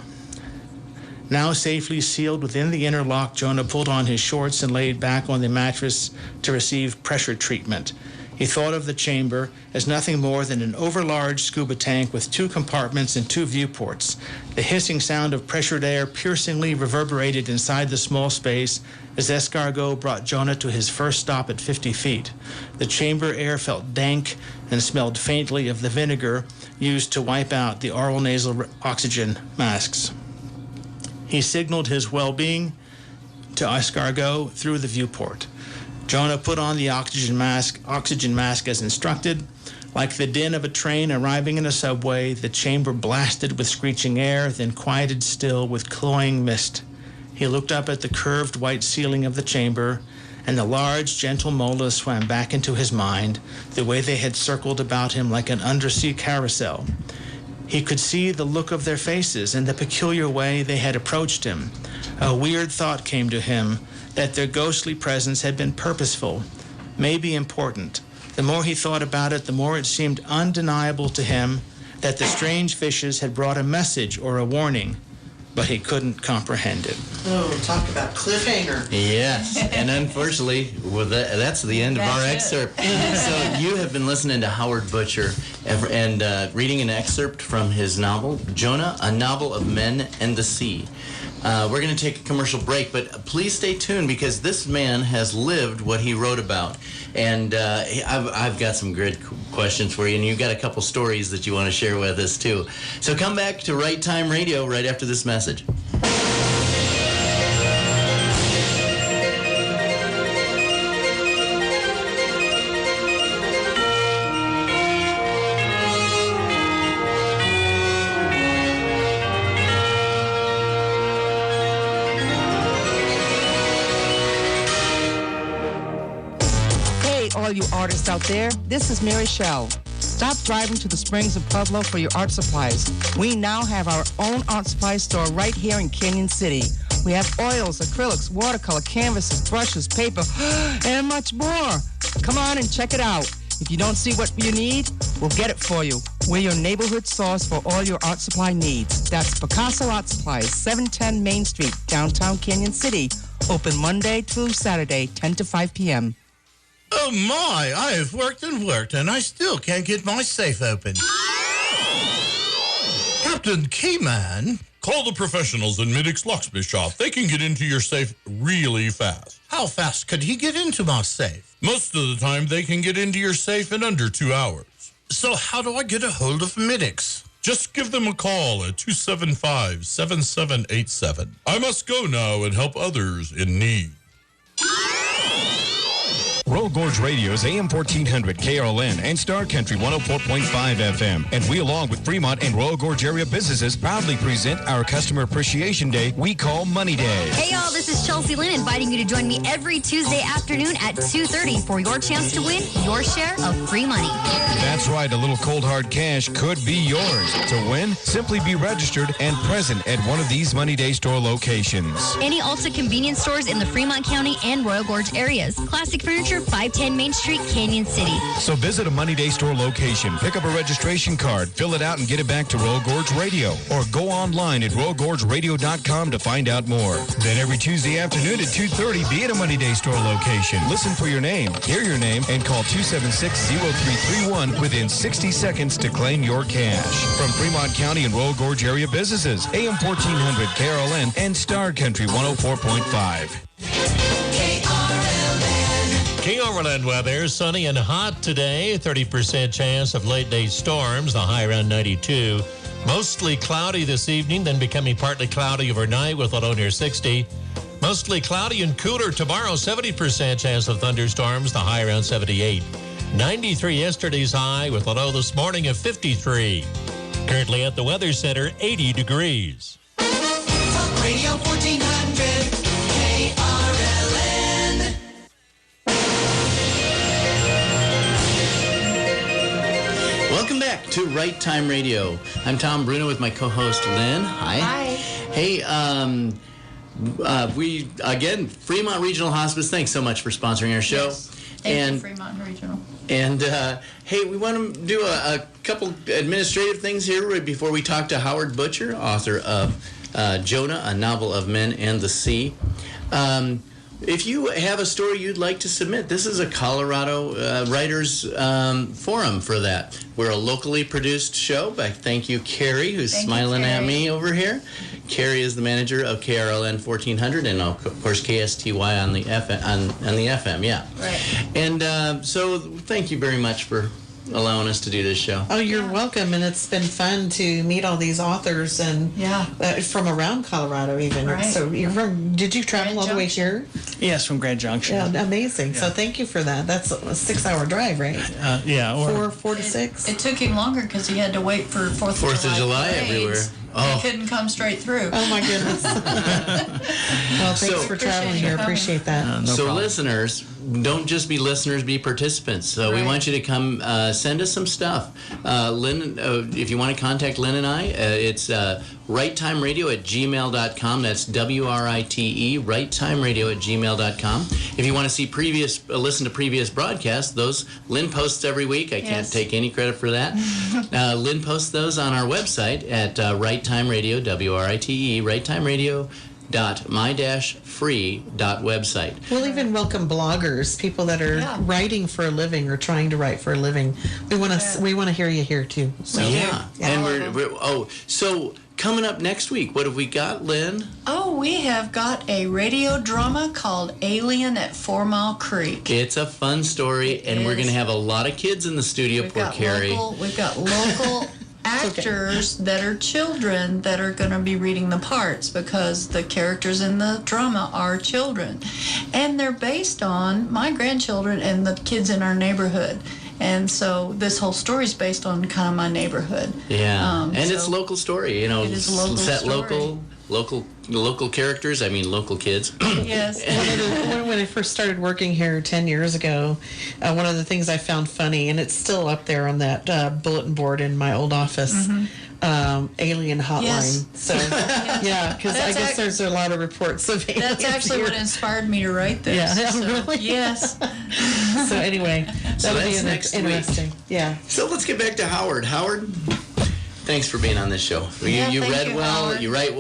[SPEAKER 4] Now safely sealed within the inner lock, Jonah pulled on his shorts and laid back on the mattress to receive pressure treatment. He thought of the chamber as nothing more than an overlarge scuba tank with 2 compartments and 2 viewports. The hissing sound of pressured air piercingly reverberated inside the small space as escargot brought Jonah to his first stop at 50 feet. The chamber air felt dank and smelled faintly of the vinegar used to wipe out the oral nasal oxygen masks. He signaled his well-being to escargot through the viewport. Jonah put on the oxygen mask as instructed. Like the din of a train arriving in a subway, the chamber blasted with screeching air, then quieted still with cloying mist. He looked up at the curved white ceiling of the chamber, and the large, gentle molas swam back into his mind, the way they had circled about him like an undersea carousel. He could see the look of their faces and the peculiar way they had approached him. A weird thought came to him that their ghostly presence had been purposeful, maybe important. The more he thought about it, the more it seemed undeniable to him that the strange fishes had brought a message or a warning, but he couldn't comprehend it.
[SPEAKER 5] Oh, talk about cliffhanger.
[SPEAKER 2] Yes, and unfortunately, that's the end of our excerpt. So you have been listening to Howard Butcher and reading an excerpt from his novel, Jonah, a Novel of Men and the Sea. We're going to take a commercial break, but please stay tuned because this man has lived what he wrote about. And I've got some good questions for you, and you've got a couple stories that you want to share with us, too. So come back to Right Time Radio right after this message.
[SPEAKER 12] All you artists out there, this is Mary Shell. Stop driving to the Springs of Pueblo for your art supplies. We now have our own art supply store right here in Canyon City. We have oils, acrylics, watercolor, canvases, brushes, paper, and much more. Come on and check it out. If you don't see what you need, we'll get it for you. We're your neighborhood source for all your art supply needs. That's Picasso Art Supplies, 710 Main Street, downtown Canyon City. Open Monday through Saturday, 10 to 5 p.m.
[SPEAKER 13] Oh my, I have worked and I still can't get my safe open. Captain Keyman.
[SPEAKER 14] Call the professionals in Middick's Locksmith Shop. They can get into your safe really fast.
[SPEAKER 13] How fast could he get into my safe?
[SPEAKER 14] Most of the time, they can get into your safe in under 2 hours.
[SPEAKER 13] So how do I get a hold of Middick's?
[SPEAKER 14] Just give them a call at 275-7787. I must go now and help others in need.
[SPEAKER 11] Royal Gorge Radio's AM 1400 KRLN and Star Country 104.5 FM. And we, along with Fremont and Royal Gorge area businesses, proudly present our Customer Appreciation Day we call Money Day.
[SPEAKER 15] Hey, y'all, this is Chelsea Lynn inviting you to join me every Tuesday afternoon at 2:30 for your chance to win your share of free money.
[SPEAKER 11] That's right, a little cold hard cash could be yours. To win, simply be registered and present at one of these Money Day store locations.
[SPEAKER 15] Any Ulta convenience stores in the Fremont County and Royal Gorge areas. Classic Furniture, 510 Main Street, Canyon City.
[SPEAKER 11] So visit a Money Day store location, pick up a registration card, fill it out, and get it back to Royal Gorge Radio. Or go online at royalgorgeradio.com to find out more. Then every Tuesday afternoon at 2:30, be at a Money Day store location. Listen for your name, hear your name, and call 276-0331 within 60 seconds to claim your cash. From Fremont County and Royal Gorge area businesses, AM 1400 KRLN and Star Country 104.5.
[SPEAKER 8] KRLN weather, sunny and hot today. 30% chance of late-day storms, the high around 92. Mostly cloudy this evening, then becoming partly cloudy overnight with a low near 60. Mostly cloudy and cooler tomorrow, 70% chance of thunderstorms, the high around 78. 93 yesterday's high with a low this morning of 53. Currently at the Weather Center, 80 degrees.
[SPEAKER 9] Radio 1400 KRLN.
[SPEAKER 2] Welcome back to Right Time Radio. I'm Tom Bruno with my co-host Lynn. Hi.
[SPEAKER 3] Hi.
[SPEAKER 2] Hey, we again Fremont Regional Hospice. Thanks so much for sponsoring our show.
[SPEAKER 3] Yes. Thank you, Fremont Regional.
[SPEAKER 2] And hey, we want to do a couple administrative things here before we talk to Howard Butcher, author of Jonah, a Novel of Men and the Sea. If you have a story you'd like to submit, this is a Colorado Writers Forum for that. We're a locally produced show. Thank you, Carrie, who's smiling at me over here. Carrie is the manager of KRLN 1400 and, of course, KSTY on the FM, yeah.
[SPEAKER 3] Right.
[SPEAKER 2] And so thank you very much for allowing us to do this show.
[SPEAKER 5] Oh, you're welcome, and it's been fun to meet all these authors and from around Colorado even.
[SPEAKER 3] Right.
[SPEAKER 5] So did you travel all the way here?
[SPEAKER 4] Yes, from Grand Junction.
[SPEAKER 5] Yeah, amazing.
[SPEAKER 4] Yeah.
[SPEAKER 5] So thank you for that. That's a 6-hour drive, right?
[SPEAKER 4] Yeah. Or
[SPEAKER 5] 4 to 6.
[SPEAKER 3] It took him longer because he had to wait for 4th
[SPEAKER 2] of July everywhere.
[SPEAKER 3] They couldn't come straight through.
[SPEAKER 5] Oh, my goodness. Well, thanks for traveling here. Appreciate that.
[SPEAKER 2] So listeners, don't just be listeners, be participants. So we want you to come send us some stuff. Lynn, if you want to contact Lynn and I, it's righttimeradio@gmail.com. That's WRITE, righttimeradio@gmail.com. If you want to see listen to previous broadcasts, those Lynn posts every week. I can't take any credit for that. Lynn posts those on our website at Right Time Radio, WRITE, righttimeradio.my-free.website.
[SPEAKER 5] We'll even welcome bloggers, people that are writing for a living or trying to write for a living. We want to hear you here too. So
[SPEAKER 2] and so coming up next week, what have we got, Lynn?
[SPEAKER 3] Oh, we have got a radio drama called Alien at 4 Mile Creek.
[SPEAKER 2] It's a fun story, and we're going to have a lot of kids in the studio. We've got
[SPEAKER 3] local actors that are children that are going to be reading the parts because the characters in the drama are children. And they're based on my grandchildren and the kids in our neighborhood. And so this whole story is based on kind of my neighborhood.
[SPEAKER 2] Yeah, and it's local story,
[SPEAKER 3] It is a local
[SPEAKER 2] set
[SPEAKER 3] story.
[SPEAKER 2] local characters. I mean, local kids.
[SPEAKER 3] Yes.
[SPEAKER 5] When I first started working here 10 years ago, one of the things I found funny, and it's still up there on that bulletin board in my old office, alien hotline.
[SPEAKER 3] Yes.
[SPEAKER 5] So, because I guess there's a lot of reports of aliens.
[SPEAKER 3] That's actually
[SPEAKER 5] here.
[SPEAKER 3] what inspired me to write this.
[SPEAKER 5] Yeah,
[SPEAKER 3] so,
[SPEAKER 5] really?
[SPEAKER 3] Yes.
[SPEAKER 5] So anyway, that'll be
[SPEAKER 2] next
[SPEAKER 5] interesting.
[SPEAKER 2] week.
[SPEAKER 5] Yeah.
[SPEAKER 2] So let's get back to Howard. Howard, thanks for being on this show. You read well.
[SPEAKER 3] Howard.
[SPEAKER 2] You write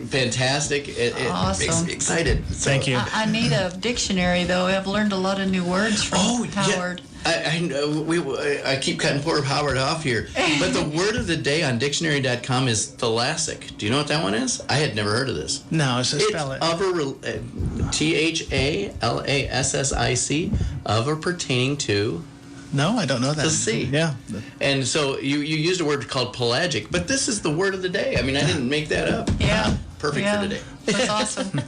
[SPEAKER 2] fantastic. It
[SPEAKER 3] Awesome.
[SPEAKER 2] makes me excited.
[SPEAKER 4] Thank you.
[SPEAKER 3] I need a dictionary, though. I've learned a lot of new words from Howard.
[SPEAKER 2] I keep cutting poor Howard off here, but the word of the day on dictionary.com is thalassic. Do you know what that one is? I had never heard of this.
[SPEAKER 4] No, so spell it.
[SPEAKER 2] THALASSIC, of or pertaining to.
[SPEAKER 4] No, I don't know that.
[SPEAKER 2] The sea.
[SPEAKER 4] Yeah.
[SPEAKER 2] And so you used a word called pelagic, but this is the word of the day. I mean, I didn't make that up.
[SPEAKER 3] Yeah.
[SPEAKER 2] Perfect for today.
[SPEAKER 3] That's awesome.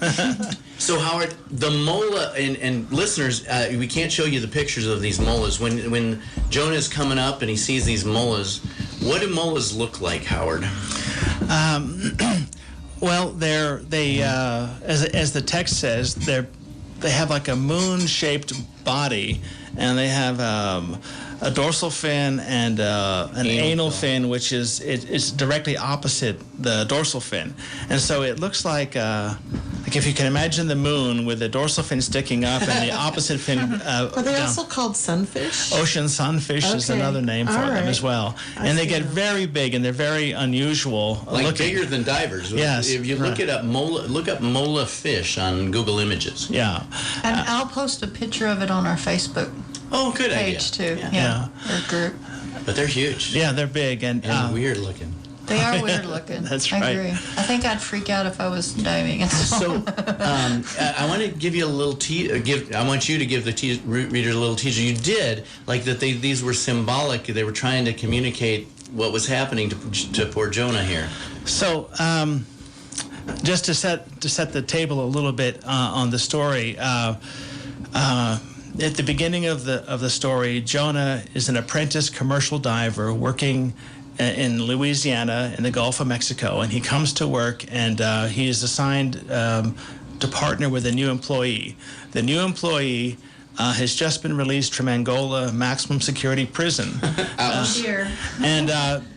[SPEAKER 2] So Howard, the mola, and listeners, we can't show you the pictures of these molas. When Jonah is coming up and he sees these molas, what do molas look like, Howard?
[SPEAKER 4] Well, they as the text says, they have like a moon-shaped body, and they have a dorsal fin and an anal fin, which is it's directly opposite the dorsal fin, and so it looks like if you can imagine the moon with the dorsal fin sticking up and the opposite fin.
[SPEAKER 5] Are they also called sunfish?
[SPEAKER 4] Ocean sunfish is another name for them as well, and they get very big and they're very unusual.
[SPEAKER 2] Like bigger than divers.
[SPEAKER 4] Yes.
[SPEAKER 2] If you look up mola fish on Google Images.
[SPEAKER 4] Yeah.
[SPEAKER 3] And I'll post a picture of it on our Facebook
[SPEAKER 2] good
[SPEAKER 3] page
[SPEAKER 2] idea.
[SPEAKER 3] too.
[SPEAKER 4] Yeah.
[SPEAKER 3] Our group.
[SPEAKER 2] But they're huge.
[SPEAKER 4] Yeah, they're big and
[SPEAKER 2] weird looking.
[SPEAKER 3] They are weird looking.
[SPEAKER 4] That's
[SPEAKER 3] I
[SPEAKER 4] right.
[SPEAKER 3] agree. I think I'd freak out if I was diving.
[SPEAKER 2] So I want to give you a little I want you to give the readers a little teaser. You did like that. These were symbolic. They were trying to communicate what was happening to poor Jonah here.
[SPEAKER 4] So just to set the table a little bit on the story. At the beginning of the story, Jonah is an apprentice commercial diver working in Louisiana in the Gulf of Mexico, and he comes to work and he is assigned to partner with a new employee. The new employee has just been released from Angola maximum security prison. And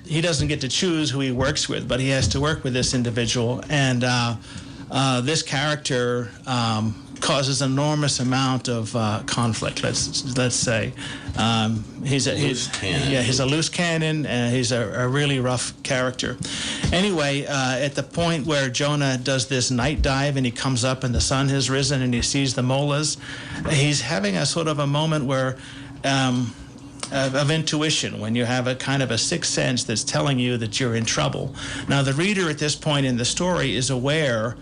[SPEAKER 4] he doesn't get to choose who he works with, but he has to work with this individual. And this character causes an enormous amount of conflict. Let's say he's a loose cannon, and he's a really rough character. Anyway, at the point where Jonah does this night dive and he comes up and the sun has risen and he sees the molas, he's having a sort of a moment where of intuition, when you have a kind of a sixth sense that's telling you that you're in trouble. Now the reader at this point in the story is aware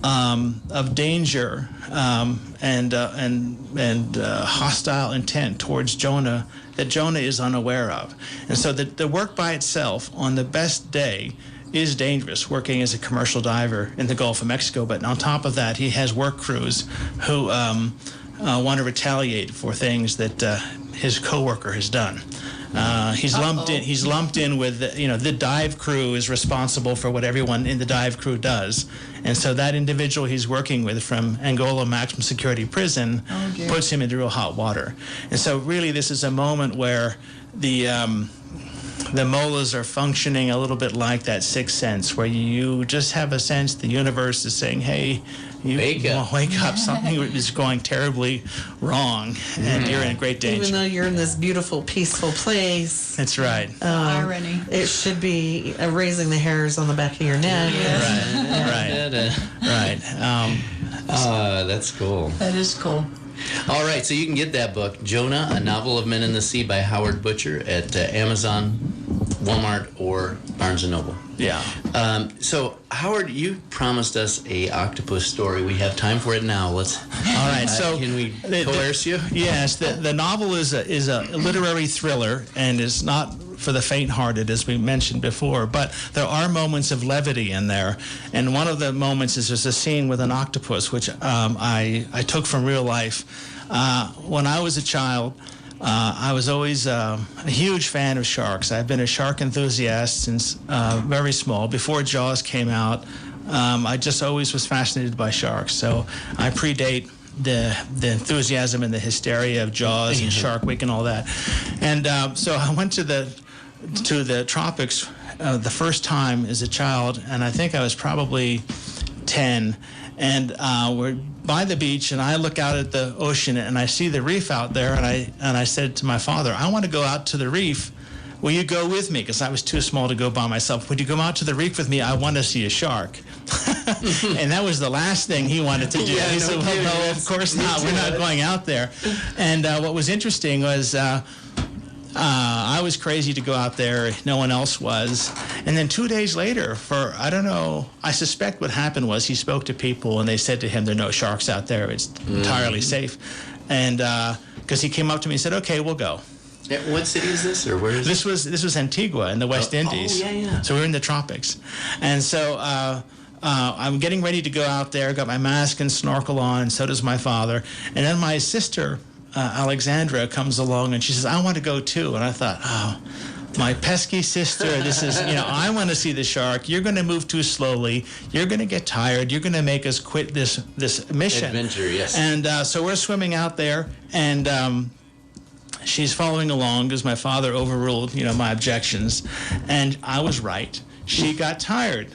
[SPEAKER 4] of danger and hostile intent towards Jonah that Jonah is unaware of. And so the work by itself on the best day is dangerous, working as a commercial diver in the Gulf of Mexico. But on top of that, he has work crews who want to retaliate for things that his coworker has done. He's lumped in with the dive crew is responsible for what everyone in the dive crew does, and so that individual he's working with from Angola Maximum Security Prison puts him into real hot water. And so really this is a moment where the molas are functioning a little bit like that sixth sense, where you just have a sense the universe is saying, hey, wake up, something is going terribly wrong, and you're in great danger.
[SPEAKER 5] Even though you're in this beautiful, peaceful place.
[SPEAKER 4] That's right.
[SPEAKER 3] Irony.
[SPEAKER 5] It should be raising the hairs on the back of your neck.
[SPEAKER 4] Right.
[SPEAKER 2] That's cool.
[SPEAKER 3] That is cool.
[SPEAKER 2] All right, so you can get that book, Jonah, A Novel of Men in the Sea by Howard Butcher at Amazon, Walmart, or Barnes & Noble.
[SPEAKER 4] Yeah.
[SPEAKER 2] So, Howard, you promised us a octopus story. We have time for it now. All
[SPEAKER 4] right. So,
[SPEAKER 2] can we coerce you?
[SPEAKER 4] Yes. The novel is a literary thriller and is not for the faint-hearted, as we mentioned before. But there are moments of levity in there, and one of the moments is there's a scene with an octopus, which I took from real life. When I was a child, I was always a huge fan of sharks. I've been a shark enthusiast since very small. Before Jaws came out, I just always was fascinated by sharks. So I predate the enthusiasm and the hysteria of Jaws and Shark Week and all that. And so I went to the tropics the first time as a child, and I think I was probably 10. And we're by the beach, and I look out at the ocean, and I see the reef out there, and I said to my father, I want to go out to the reef. Will you go with me? Because I was too small to go by myself. Would you come out to the reef with me? I want to see a shark. And that was the last thing he wanted to do.
[SPEAKER 2] Yeah,
[SPEAKER 4] he said, well, no, of course not. We're not going out there. And what was interesting was I was crazy to go out there. No one else was. And then 2 days later, I suspect what happened was he spoke to people, and they said to him, there are no sharks out there. It's entirely safe. And because he came up to me and said, okay, we'll go.
[SPEAKER 2] What city is this, or where is
[SPEAKER 4] this? This was Antigua in the West Indies.
[SPEAKER 2] Oh, yeah.
[SPEAKER 4] So we're in the tropics. And so I'm getting ready to go out there, got my mask and snorkel on, and so does my father. And then my sister, Alexandra, comes along, and she says, I want to go too. And I thought, oh, my pesky sister, this is, I want to see the shark. You're going to move too slowly. You're going to get tired. You're going to make us quit this mission.
[SPEAKER 2] Adventure, yes.
[SPEAKER 4] And so we're swimming out there, and she's following along because my father overruled, my objections. And I was right. She got tired.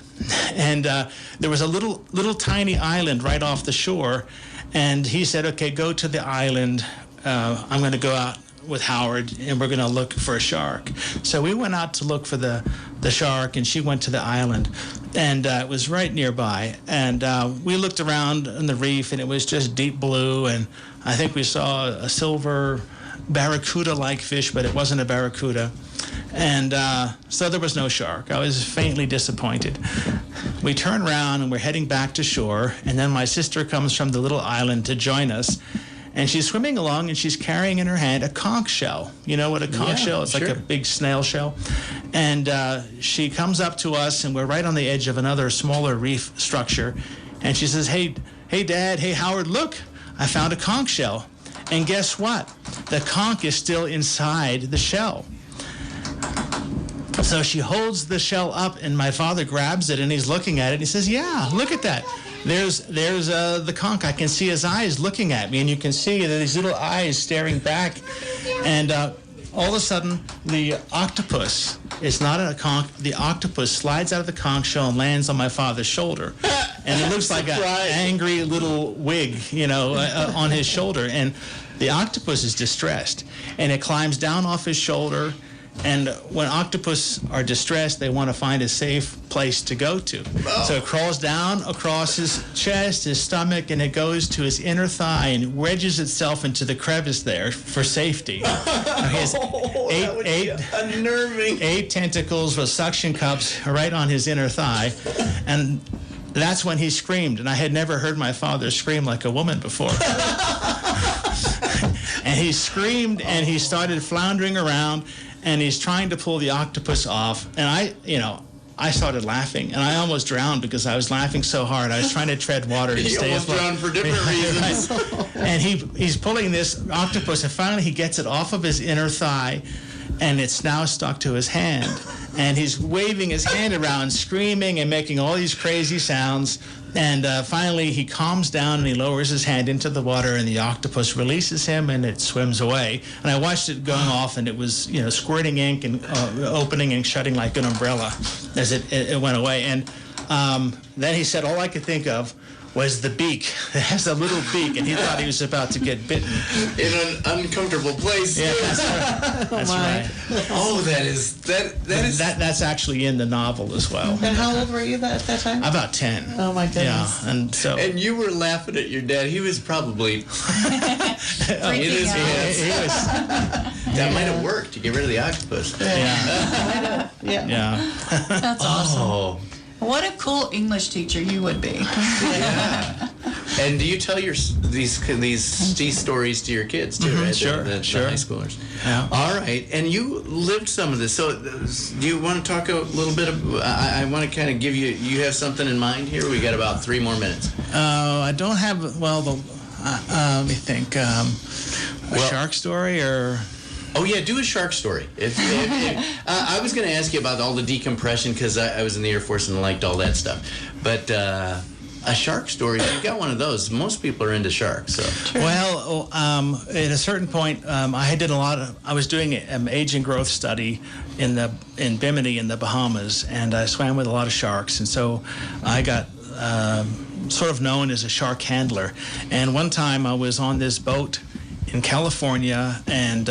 [SPEAKER 4] And there was a little tiny island right off the shore. And he said, okay, go to the island. I'm going to go out with Howard, and we're going to look for a shark. So we went out to look for the shark, and she went to the island. And it was right nearby. And we looked around on the reef, and it was just deep blue. And I think we saw a silver barracuda-like fish, but it wasn't a barracuda. And so there was no shark. I was faintly disappointed. We turn around, and we're heading back to shore, and then my sister comes from the little island to join us. And she's swimming along, and she's carrying in her hand a conch shell. You know what a conch shell is? Like a big snail shell. And she comes up to us, and we're right on the edge of another smaller reef structure. And she says, hey, Dad, hey, Howard, look, I found a conch shell. And guess what? The conch is still inside the shell. So she holds the shell up, and my father grabs it, and he's looking at it, and he says, yeah, look at that. There's the conch. I can see his eyes looking at me, and you can see these little eyes staring back. And all of a sudden, the octopus, it's not a conch, the octopus slides out of the conch shell and lands on my father's shoulder. And it looks like an angry little wig, on his shoulder. And the octopus is distressed, and it climbs down off his shoulder. And when octopus are distressed, they want to find a safe place to go to. Oh. So it crawls down across his chest, his stomach, and it goes to his inner thigh and wedges itself into the crevice there for safety. He has eight tentacles with suction cups right on his inner thigh. And that's when he screamed. And I had never heard my father scream like a woman before. And he screamed, and he started floundering around. And he's trying to pull the octopus off, and I started laughing, and I almost drowned because I was laughing so hard. I was trying to tread water to stay afloat.
[SPEAKER 2] You almost drowned for different reasons.
[SPEAKER 4] And he's pulling this octopus, and finally he gets it off of his inner thigh, and it's now stuck to his hand. And he's waving his hand around, screaming and making all these crazy sounds. And finally, he calms down and he lowers his hand into the water, and the octopus releases him, and it swims away. And I watched it going off, and it was, squirting ink and opening and shutting like an umbrella as it went away. And then he said, all I could think of was the beak. It has a little beak, and he thought he was about to get bitten.
[SPEAKER 2] In an uncomfortable place.
[SPEAKER 4] Yeah, that's right. That's right.
[SPEAKER 2] Oh,
[SPEAKER 4] That's actually in the novel as well.
[SPEAKER 5] And how old were you at that time?
[SPEAKER 4] About 10.
[SPEAKER 5] Oh my goodness.
[SPEAKER 4] Yeah, and so.
[SPEAKER 2] And you were laughing at your dad. He was probably in his hands.
[SPEAKER 4] He was.
[SPEAKER 2] That might have worked to get rid of the octopus.
[SPEAKER 5] Yeah.
[SPEAKER 3] That's awesome.
[SPEAKER 2] Oh.
[SPEAKER 3] What a cool English teacher you would be.
[SPEAKER 2] Yeah. And do you tell these stories to your kids too, right?
[SPEAKER 4] Sure,
[SPEAKER 2] the
[SPEAKER 4] sure.
[SPEAKER 2] high schoolers.
[SPEAKER 4] Yeah.
[SPEAKER 2] All right. And you lived some of this. So do you want to talk a little bit of, I want to kind of give you have something in mind here? We got about 3 more minutes.
[SPEAKER 4] I don't have, let me think. A shark story or...
[SPEAKER 2] Oh, yeah, do a shark story. I was going to ask you about all the decompression because I was in the Air Force and liked all that stuff. But a shark story, you've got one of those. Most people are into sharks. So.
[SPEAKER 4] Well, at a certain point, I was doing an age and growth study in Bimini in the Bahamas, and I swam with a lot of sharks. And so I got sort of known as a shark handler. And one time I was on this boat in California, and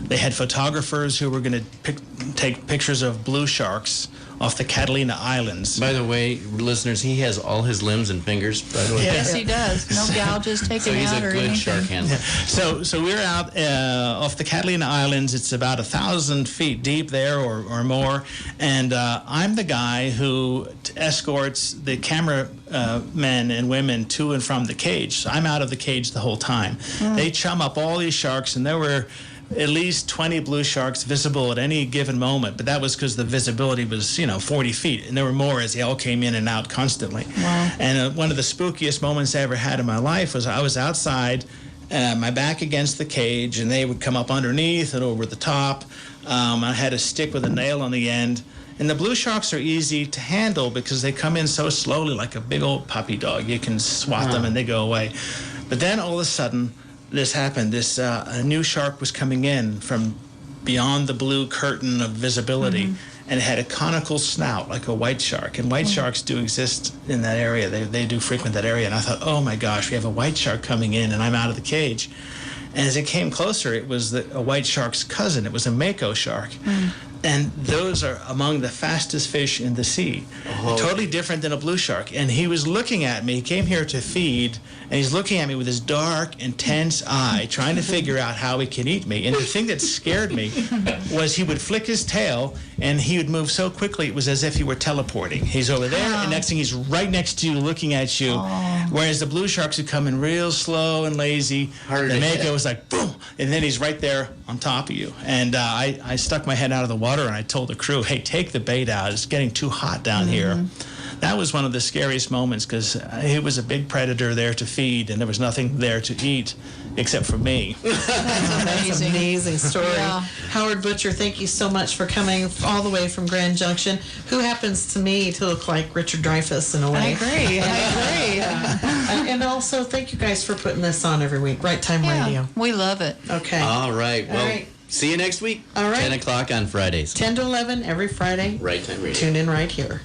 [SPEAKER 4] they had photographers who were going to take pictures of blue sharks off the Catalina Islands.
[SPEAKER 2] By the way, listeners, he has all his limbs and fingers, by the way.
[SPEAKER 3] Yes, he does. No gouges taken out or anything.
[SPEAKER 2] So he's a good shark handler.
[SPEAKER 4] So we're out off the Catalina Islands. It's about 1,000 feet deep there or more. And I'm the guy who escorts the camera men and women to and from the cage. So I'm out of the cage the whole time. They chum up all these sharks, and there were at least 20 blue sharks visible at any given moment, but that was because the visibility was 40 feet, and there were more as they all came in and out constantly. Wow. And one of the spookiest moments I ever had in my life was I was outside, my back against the cage, and they would come up underneath and over the top. I had a stick with a nail on the end. And the blue sharks are easy to handle because they come in so slowly, like a big old puppy dog. You can swat them and they go away. But then all of a sudden, this happened. A new shark was coming in from beyond the blue curtain of visibility, and it had a conical snout like a white shark. And white sharks do exist in that area. They do frequent that area. And I thought, oh my gosh, we have a white shark coming in, and I'm out of the cage. And as it came closer, it was a white shark's cousin. It was a mako shark. And those are among the fastest fish in the sea. Totally different than a blue shark. And he was looking at me. He came here to feed, and he's looking at me with his dark, intense eye, trying to figure out how he can eat me. And the thing that scared me was he would flick his tail, and he would move so quickly, it was as if he were teleporting. He's over there, and next thing he's right next to you, looking at you. Whereas the blue sharks would come in real slow and lazy. The mako was like, boom, and then he's right there on top of you. And I stuck my head out of the water, and I told the crew, hey, take the bait out. It's getting too hot down here. That was one of the scariest moments because he was a big predator there to feed, and there was nothing there to eat except for me.
[SPEAKER 5] That's an amazing story. Yeah. Howard Butcher, thank you so much for coming all the way from Grand Junction. Who happens to me to look like Richard Dreyfuss in a way.
[SPEAKER 3] I agree.
[SPEAKER 5] And also, thank you guys for putting this on every week. Right Time Radio.
[SPEAKER 3] We love it.
[SPEAKER 5] Okay.
[SPEAKER 2] All right. Well, see you next week.
[SPEAKER 5] All right.
[SPEAKER 2] 10 o'clock on Fridays.
[SPEAKER 5] 10 to 11 every Friday.
[SPEAKER 2] Right Time Radio.
[SPEAKER 5] Tune in right here.